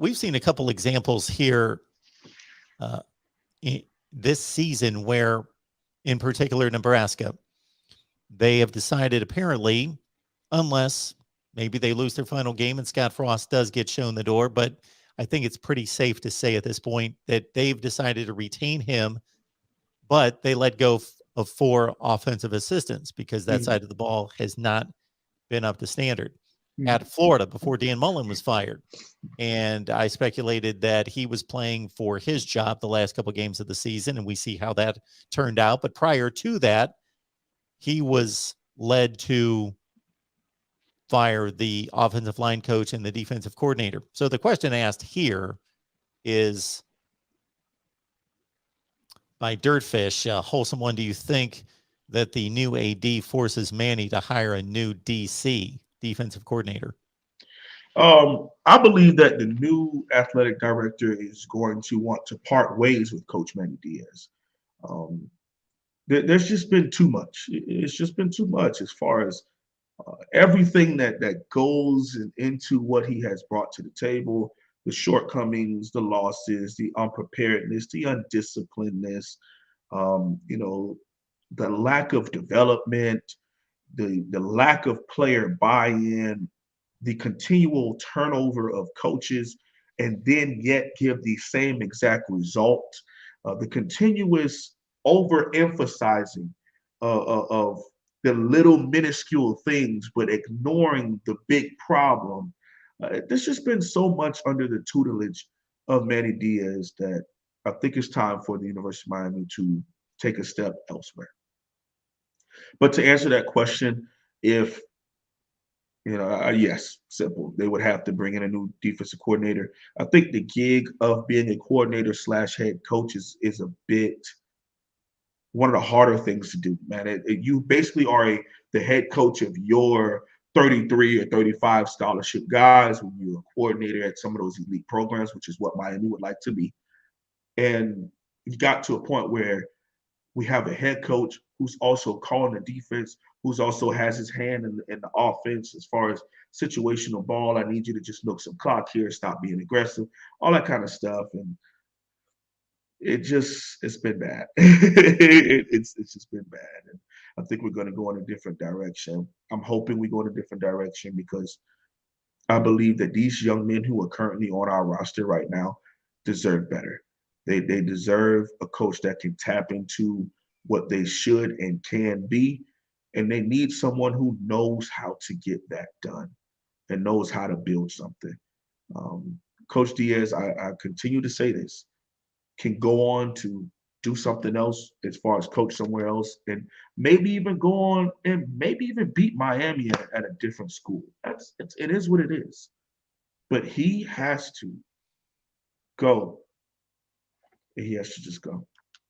we've seen a couple examples here this season where, in particular, Nebraska, they have decided apparently, unless maybe they lose their final game and Scott Frost does get shown the door, but I think it's pretty safe to say at this point that they've decided to retain him, but they let go of 4 offensive assistants because that side of the ball has not been up to standard. At Florida, before Dan Mullen was fired, and I speculated that he was playing for his job the last couple of games of the season, and we see how that turned out. But prior to that, he was led to fire the offensive line coach and the defensive coordinator. So the question asked here is by Dirtfish, Wholesome One, do you think that the new AD forces Manny to hire a new DC, defensive coordinator? I believe that the new athletic director is going to want to part ways with Coach Manny Diaz. Um, there's just been too much. It's just been too much as far as everything that goes into what he has brought to the table, the shortcomings, the losses, the unpreparedness, the undisciplinedness, the lack of development, the lack of player buy-in, the continual turnover of coaches, and then yet give the same exact result, the continuous overemphasizing of the little minuscule things, but ignoring the big problem. There's just been so much under the tutelage of Manny Diaz that I think it's time for the University of Miami to take a step elsewhere. But to answer that question, if yes, simple. They would have to bring in a new defensive coordinator. I think the gig of being a coordinator slash head coach is a bit one of the harder things to do, man. You basically are the head coach of your 33 or 35 scholarship guys when you're a coordinator at some of those elite programs, which is what Miami would like to be. And you got to a point where we have a head coach who's also calling the defense, who's also has his hand in the offense as far as situational ball. I need you to just milk some clock here, stop being aggressive, all that kind of stuff. And it's been bad. It's just been bad. And I think we're going to go in a different direction. I'm hoping we go in a different direction because I believe that these young men who are currently on our roster right now deserve better. They deserve a coach that can tap into what they should and can be. And they need someone who knows how to get that done and knows how to build something. Coach Diaz, I continue to say this, can go on to do something else as far as coach somewhere else and maybe even go on and maybe even beat Miami at a different school. It is what it is. But he has to go. He has to just go.